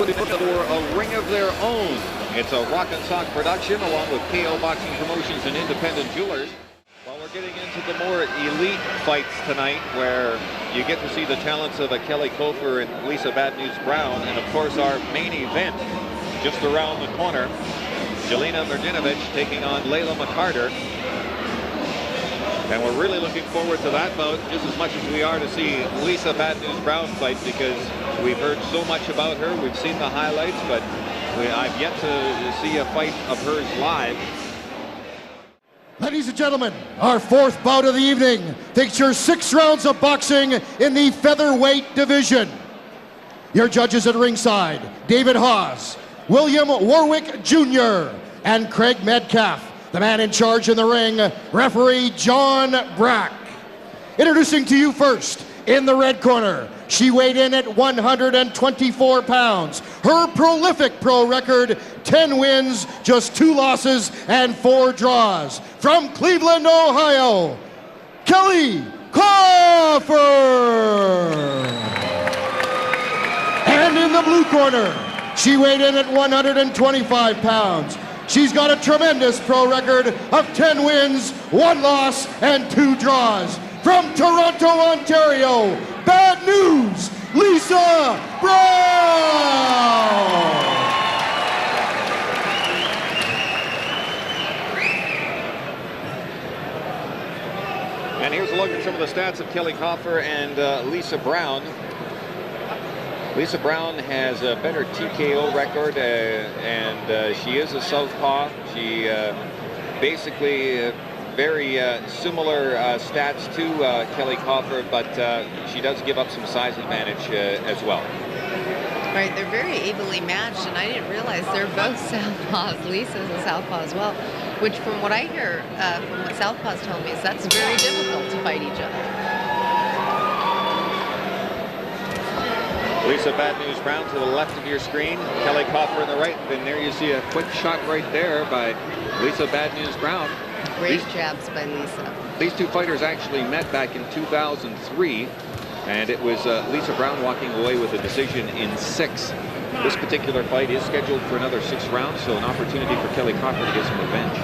everybody for a ring of their own. It's a Rock and Sock production along with KO Boxing Promotions and Independent Jewelers. Well, we're getting into the more elite fights tonight where you get to see the talents of Kelli Cofer and Lisa Bad News Brown. And of course our main event just around the corner. Jelena Mrdinovic taking on Layla McCarter. And we're really looking forward to that bout just as much as we are to see Lisa Bad News Brown fight, because we've heard so much about her. We've seen the highlights, but I've yet to see a fight of hers live. Ladies and gentlemen, our fourth bout of the evening features 6 rounds of boxing in the featherweight division. Your judges at ringside, David Hawes, William Warwick Jr., and Craig Metcalf. The man in charge in the ring, referee John Brack. Introducing to you first, in the red corner, she weighed in at 124 pounds. Her prolific pro record, 10 wins, just 2 losses, and 4 draws. From Cleveland, Ohio, Kelli Cofer. And in the blue corner, she weighed in at 125 pounds. She's got a tremendous pro record of 10 wins, 1 loss, and 2 draws. From Toronto, Ontario, Bad News, Lisa Brown! And here's a look at some of the stats of Kelli Cofer and Lisa Brown. Lisa Brown has a better TKO record, and she is a southpaw. She basically very similar stats to Kelli Cofer, but she does give up some size advantage as well. Right, they're very evenly matched, and I didn't realize they're both southpaws. Lisa's a southpaw as well, which from what I hear, from what southpaws tell me, is that's very difficult to fight each other. Lisa Bad News Brown to the left of your screen, Kelli Cofer on the right, and there you see a quick shot right there by Lisa Bad News Brown. Great jabs by Lisa. These two fighters actually met back in 2003, and it was Lisa Brown walking away with a decision in 6. This particular fight is scheduled for another 6 rounds, so an opportunity for Kelli Cofer to get some revenge.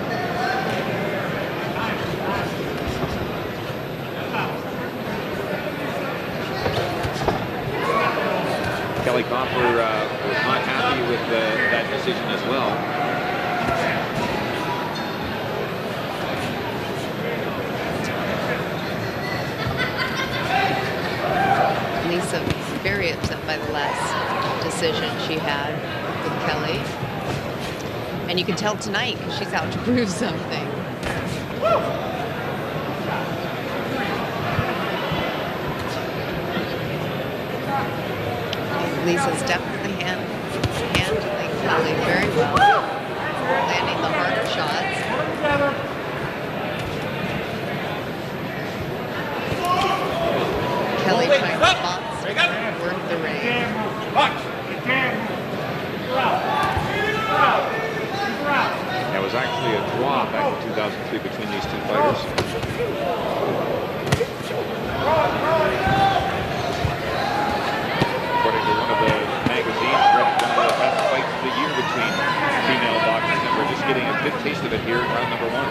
Kelli Cofer was not happy with that decision as well. Lisa very upset by the last decision she had with Kelli. And you can tell tonight because she's out to prove something. Lisa's definitely handling Kelli very well, landing the harder shots. Kelli trying to box, work the ring. There was actually a draw back in 2003 between these two fighters. According to one of the magazines, rated one of the best fights of the year between female boxers, and we're just getting a good taste of it here in round number 1.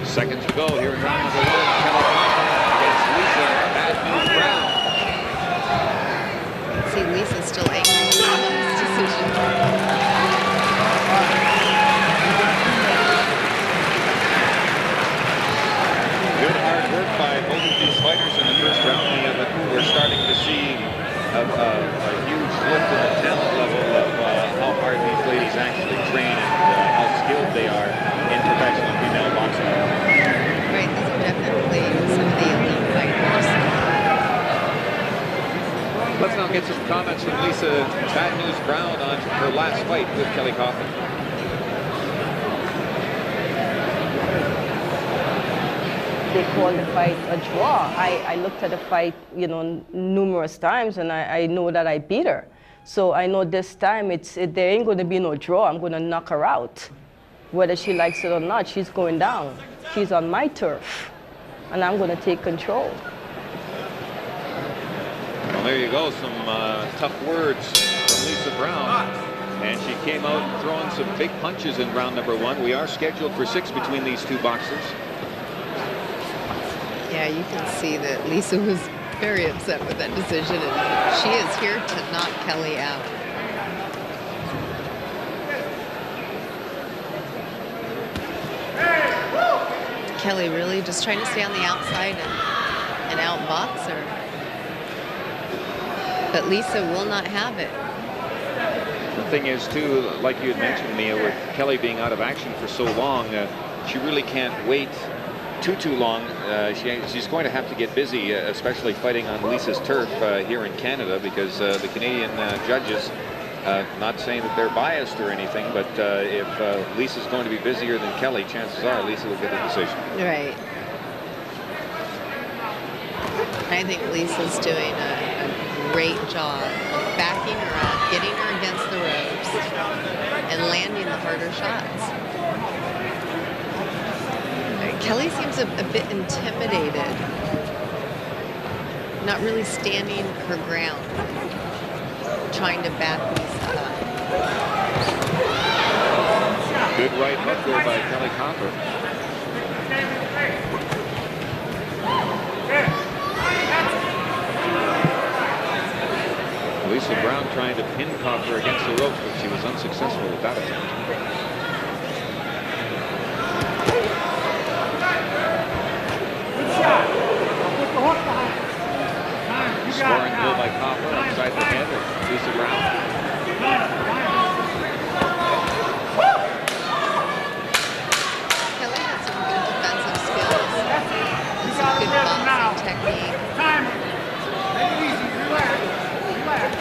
Seconds to go here in round number 1. Kelli Cofer against Lisa Bad News Brown. See, Lisa's still angry about this decision. Good hard work by both of these fighters in the first round. We're starting to see a huge lift in the talent level of how hard these ladies actually train and how skilled they are in professional female boxing. Right, these are definitely some of the elite fighters. Let's now get some comments from Lisa Bad News Brown on her last fight with Kelli Cofer. They called the fight a draw. I looked at the fight, you know, numerous times, and I know that I beat her. So I know this time there ain't going to be no draw. I'm going to knock her out. whether she likes it or not, she's going down. She's on my turf, and I'm going to take control. Well, there you go, some tough words from Lisa Brown. And she came out throwing some big punches in round number 1. We are scheduled for 6 between these two boxers. Yeah, you can see that Lisa was very upset with that decision, and she is here to knock Kelli out. Kelli really just trying to stay on the outside and outbox her. But Lisa will not have it. The thing is, too, like you had mentioned, Mia, with Kelli being out of action for so long, she really can't wait too long. She's going to have to get busy, especially fighting on Lisa's turf here in Canada, because the Canadian judges, not saying that they're biased or anything, but if Lisa's going to be busier than Kelli, chances are Lisa will get the decision. Right. I think Lisa's doing a great job of backing her up, getting her against the ropes, and landing the harder shots. Kelli seems a bit intimidated, not really standing her ground, trying to back Lisa up. Good right hook there by Kelli Cofer. Lisa Brown trying to pin Cofer against the ropes, but she was unsuccessful with that attempt. Scoring pull by Cofer outside the head of Lisa Brown. Kelli has some good defensive skills and some good boxing technique.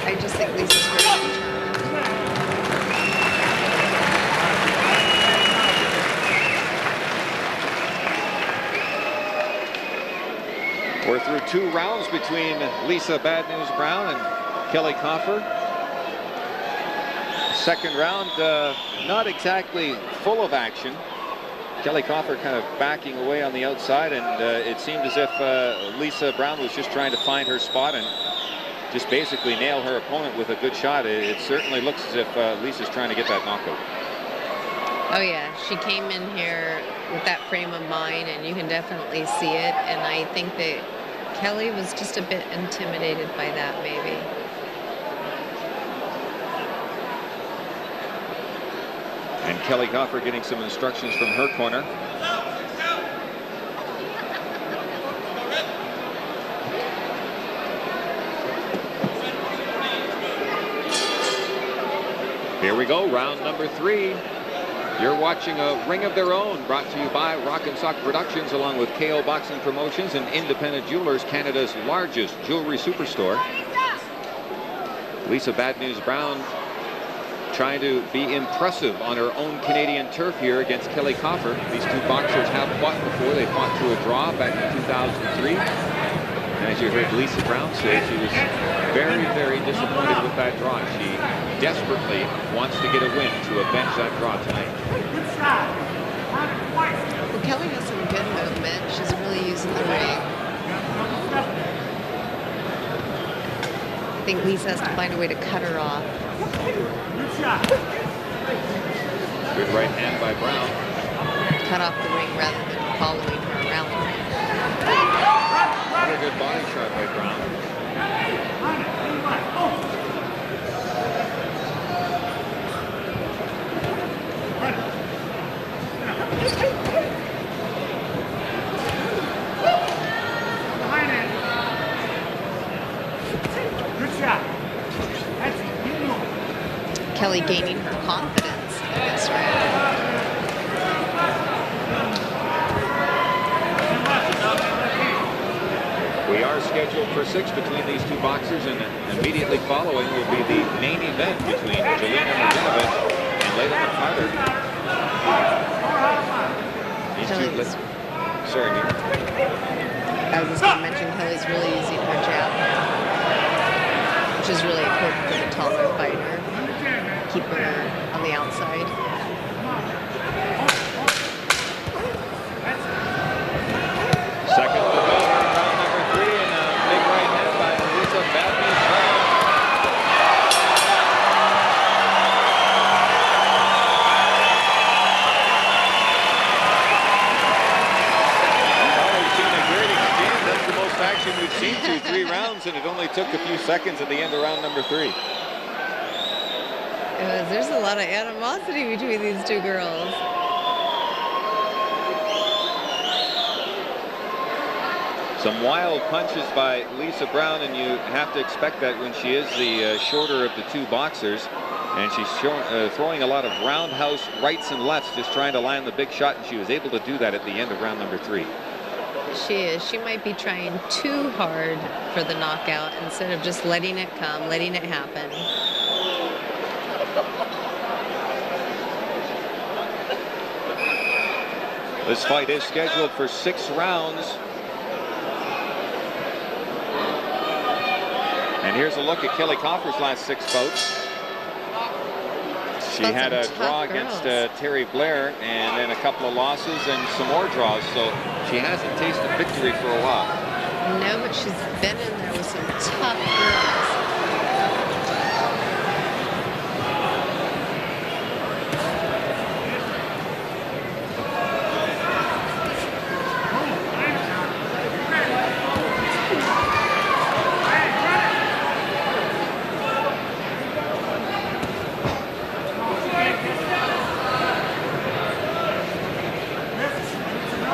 I just think Lisa's very determined. We're through 2 rounds between Lisa Bad News Brown and Kelli Cofer. Second round, not exactly full of action. Kelli Cofer kind of backing away on the outside, and it seemed as if Lisa Brown was just trying to find her spot and just basically nail her opponent with a good shot. It certainly looks as if Lisa's trying to get that knockout. Oh yeah, she came in here with that frame of mind, and you can definitely see it. And I think that Kelli was just a bit intimidated by that, maybe. And Kelli Cofer getting some instructions from her corner. Here we go, round number 3. You're watching a Ring of Their Own, brought to you by Rock and Sock Productions, along with KO Boxing Promotions and Independent Jewelers, Canada's largest jewelry superstore. Lisa Bad News Brown trying to be impressive on her own Canadian turf here against Kelli Cofer. These two boxers have fought before. They fought to a draw back in 2003. And as you heard Lisa Brown say, she was very, very disappointed with that draw. She desperately wants to get a win to avenge that draw tonight. Well, Kelli has some good movement. She's really using the ring. I think Lisa has to find a way to cut her off. Good right hand by Brown. Cut off the ring rather than following her around the ring. Another good body shot by Brown. Kelli gaining her confidence in this round. We are scheduled for 6 between these two boxers, and immediately following will be the main event between Jelena Marjanovic and Layla McCarter. These two, sorry, Mia. I was just going to mention Kelli's really using her jab, which is really important for the taller fighter, keeping her on the outside. rounds, and it only took a few seconds at the end of round number 3. There's a lot of animosity between these two girls. Some wild punches by Lisa Brown, and you have to expect that when she is the shorter of the two boxers. And she's throwing a lot of roundhouse rights and lefts, just trying to land the big shot, and she was able to do that at the end of round number 3. She is. She might be trying too hard for the knockout instead of just letting it come, letting it happen. This fight is scheduled for 6 rounds. And here's a look at Kelli Cofer's last 6 bouts. She had a draw against Terry Blair, and then a couple of losses and some more draws, so she hasn't tasted victory for a while. No, but she's been in there with some tough girls.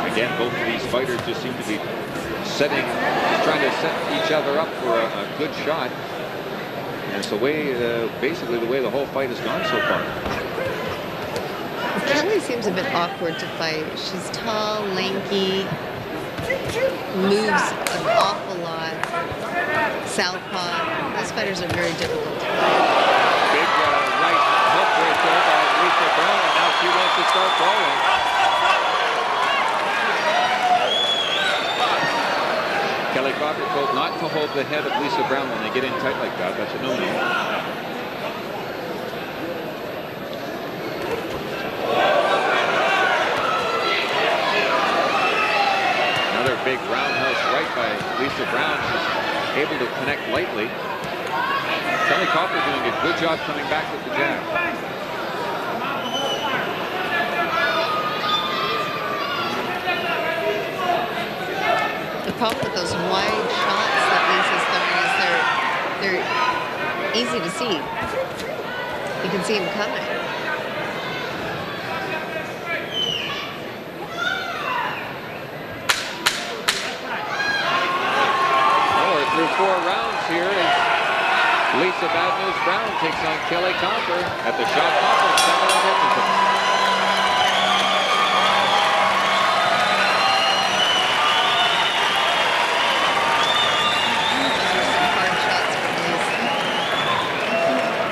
Again, both of these fighters just seem to be trying to set each other up for a good shot. And it's the way, basically the way the whole fight has gone so far. Kelli seems a bit awkward to fight. She's tall, lanky, moves an awful lot. Southpaw. Those fighters are very difficult to fight. Big right hook right there by Lisa Brown, and now she wants to start falling. Kelli Cofer told not to hold the head of Lisa Brown when they get in tight like that. That's a no-no. Another big roundhouse right by Lisa Brown. She's able to connect lightly. Kelli Cofer doing a good job coming back with the jab. The problem with those wide shots that Lisa's throwing is they're easy to see. You can see them coming. Through 4 rounds here as Lisa Bad News Brown takes on Kelli Cofer at the Shop Conference Center in Edmonton.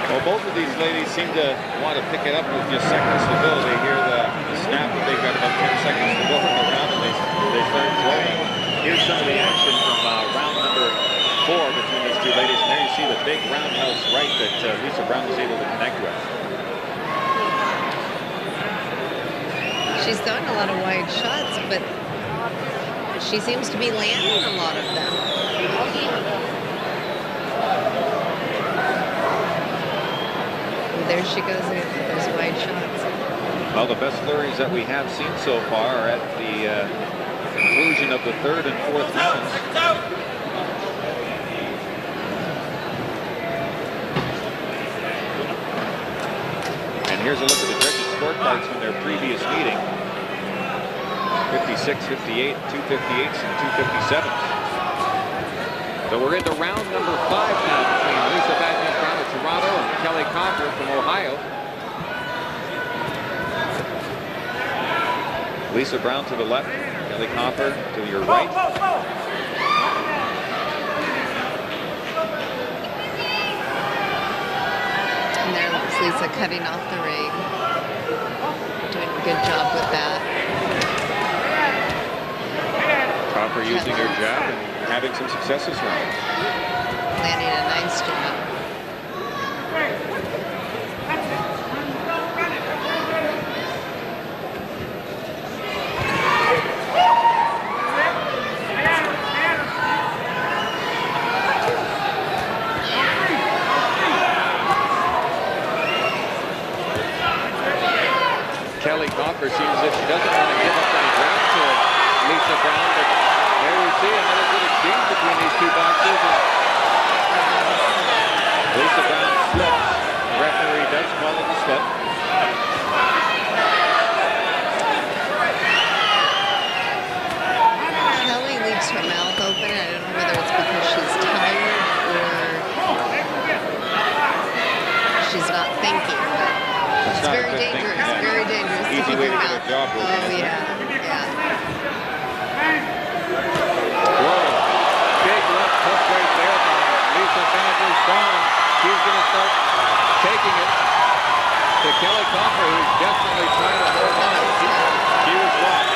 Well, both of these ladies seem to want to pick it up with just seconds to go. They hear the snap that they've got about 10 seconds to go in the round, and they start throwing. Here's some of the action from round number 4 between these two ladies. And there you see the big roundhouse right that Lisa Brown was able to connect with. She's throwing a lot of wide shots, but she seems to be landing a lot of them. There she goes with those wide shots. Well, the best flurries that we have seen so far are at the conclusion of the 3rd and 4th rounds. And here's a look at the judges' scorecards from their previous meeting. 56, 58, 258s, and 257s. So we're into round number 5 now between Lisa Bad News Brown of Toronto and Kelli Cofer from Ohio. Lisa Brown to the left, Kelli Cofer to your right. And there's Lisa cutting off the ring. Doing a good job with that. Cofer using her jab and having some success this round. Landing a nice jab. Kelli Cofer seems as if she doesn't want to give up any ground to Lisa Brown, but there we see another good exchange between these two boxers. And jaw broken. Oh, yeah. Whoa. Big left hook right there from Lisa Sanders Brown. She's going to start taking it to Kelli Cofer, who's desperately trying to hold on. She was lost.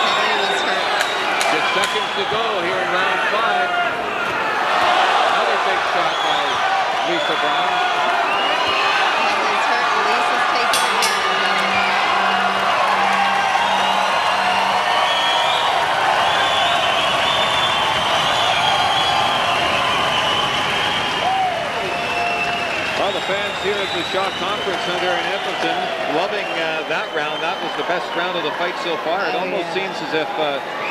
Kelli was hurt. Just seconds to go here in round 5. Another big shot by Lisa Brown. Kelli's hurt. Lisa's taking advantage of it. Well, the fans here at the Shaw Conference Center in Edmonton loving that round. That was the best round of the fight so far. It almost seems as if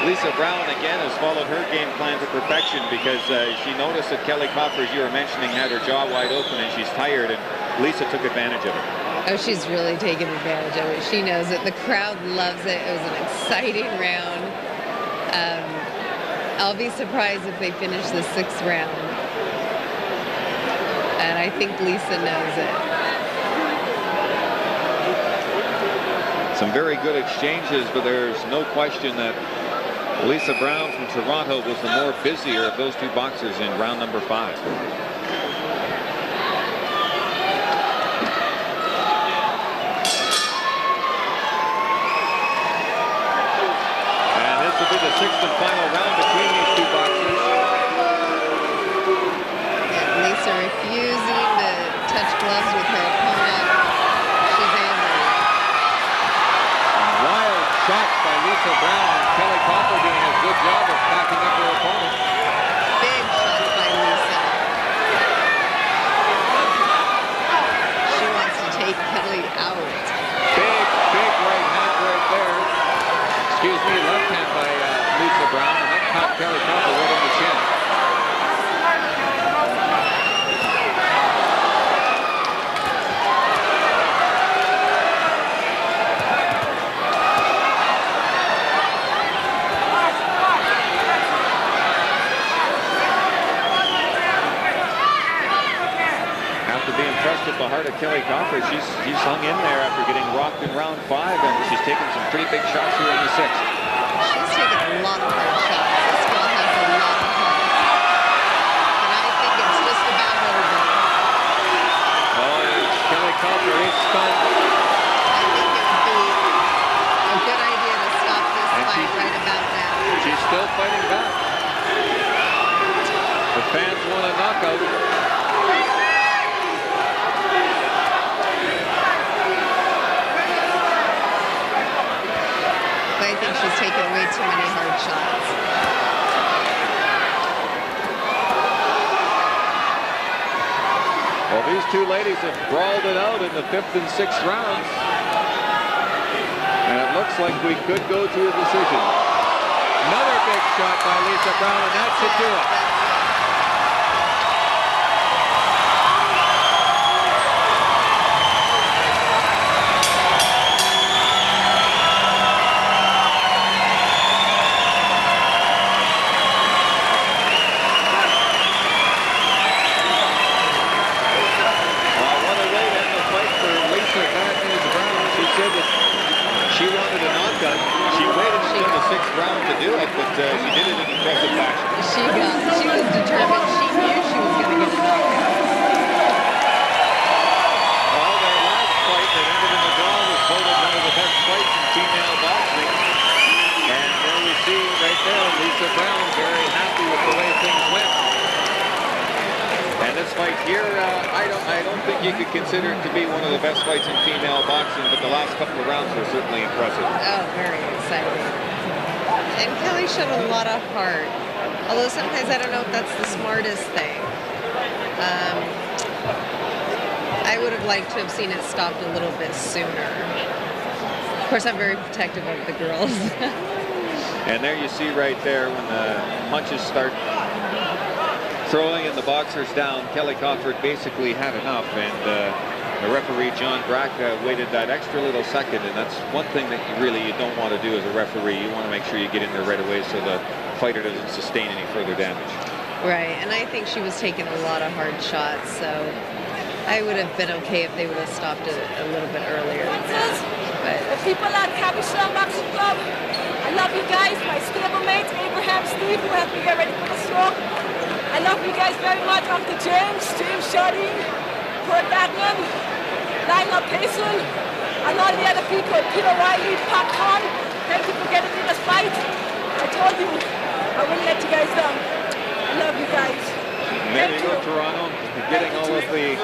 Lisa Brown again has followed her game plan to perfection, because she noticed that Kelli Cofer, as you were mentioning, had her jaw wide open and she's tired, and Lisa took advantage of it. Oh, she's really taken advantage of it. She knows it. The crowd loves it. It was an exciting round. I'll be surprised if they finish the 6th round. And I think Lisa knows it. Some very good exchanges, but there's no question that Lisa Brown from Toronto was the more busier of those two boxers in round number 5. And this will be the 6th and final round between these two boxers. Lisa refusing to touch gloves with her opponent. She's angry. Wild shots by Lisa Brown, and Kelli Cofer doing a good job of backing up her opponent. Big shots by Lisa. She wants to take Kelli out. Big right hand right there. Excuse me, left hand by Lisa Brown, and that caught Kelli Cofer right on the chin. With the heart of Kelli Cofer, she's hung in there after getting rocked in round 5, and she's taken some pretty big shots here in the 6th. She's taken a lot of hard shots. This girl has a lot of heart. And I think it's just about over. Oh, Kelli Cofer is stunned. I think it would be a good idea to stop this fight right about now. She's still fighting back. The fans want a knockout. I think she's taken way too many hard shots. Well, these two ladies have brawled it out in the 5th and 6th rounds. And it looks like we could go to a decision. Another big shot by Lisa Brown, and that should do it. She wanted a knockout. She waited until the 6th round to do it, but she did it in impressive fashion. She was determined. She knew she was going to get a knockout. Well, their last fight that ended in the draw was voted one of the best fights in female boxing. And there we see right there Lisa Brown very happy with the way things went. And this fight here, I don't think you could consider it to be one of the best fights in female boxing, but the last couple of rounds were certainly impressive. Oh, very exciting. And Kelli showed a lot of heart. Although sometimes I don't know if that's the smartest thing. I would have liked to have seen it stopped a little bit sooner. Of course, I'm very protective of the girls. And there you see right there when the punches start throwing and the boxers down, Kelli Cofer basically had enough, and the referee John Braca waited that extra little second, and that's one thing that you don't want to do as a referee. You want to make sure you get in there right away so the fighter doesn't sustain any further damage. Right, and I think she was taking a lot of hard shots, so I would have been okay if they would have stopped it a little bit earlier than that. But The people at Cabochon Boxing Club, I love you guys. My stablemate, Abraham Steve, who helped me get ready for the show. I love you guys very much. Uncle James Shardy, Kurt Gagnon, Lionel Payson, and all the other people. Peter Riley, Pat Conn, thank you for getting me this fight. I told you, I wouldn't let you guys down. I love you guys. There you go, Toronto. Getting all of the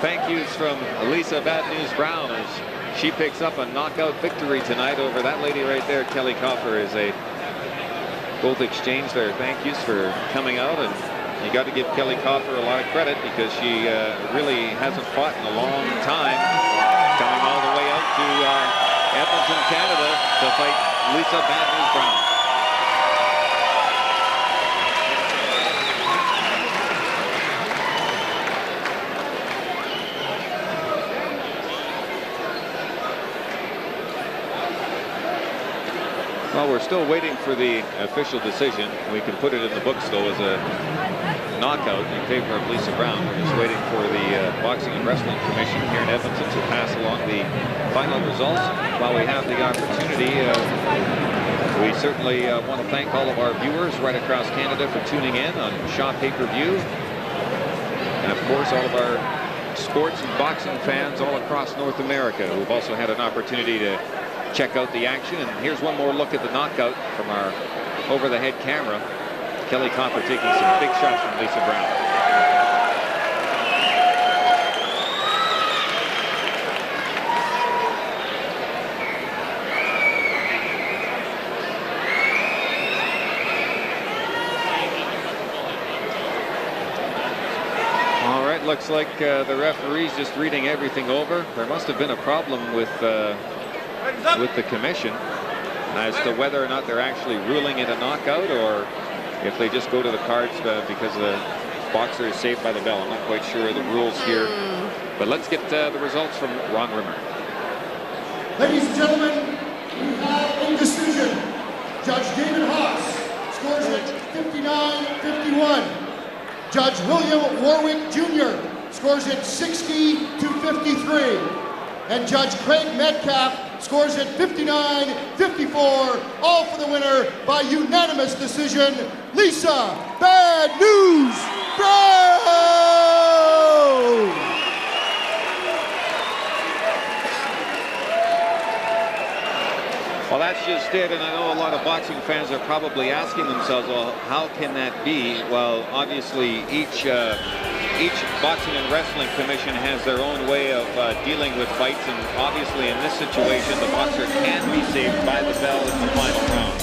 thank yous from Lisa Bad News Brown as she picks up a knockout victory tonight over that lady right there. Kelli Cofer is a both exchange their thank yous for coming out, and you got to give Kelli Cofer a lot of credit because she really hasn't fought in a long time, coming all the way out to Edmonton, Canada to fight Lisa Bad News Brown. Well, we're still waiting for the official decision. We can put it in the books, though, as a knockout in favor of Lisa Brown. We're just waiting for the Boxing and Wrestling Commission here in Edmonton to pass along the final results. While we have the opportunity, we certainly want to thank all of our viewers right across Canada for tuning in on Shaw Pay-Per-View. And, of course, all of our sports and boxing fans all across North America who've also had an opportunity to check out the action. And here's one more look at the knockout from our over-the-head camera. Kelli Cofer taking some big shots from Lisa Brown. All right, looks like the referee's just reading everything over. There must have been a problem with the commission as to whether or not they're actually ruling it a knockout or if they just go to the cards because the boxer is saved by the bell. I'm not quite sure of the rules here, but let's get the results from Ron Rimmer. Ladies and gentlemen, we have a decision. Judge David Haas scores it 59-51. Judge William Warwick Jr. scores it 60-53. And Judge Craig Metcalf scores it 59-54, all for the winner by unanimous decision, Lisa Bad News Brown! Well, that's just it, and I know a lot of boxing fans are probably asking themselves, well, how can that be? Well, obviously, each boxing and wrestling commission has their own way of dealing with fights, and obviously in this situation the boxer can be saved by the bell in the final round.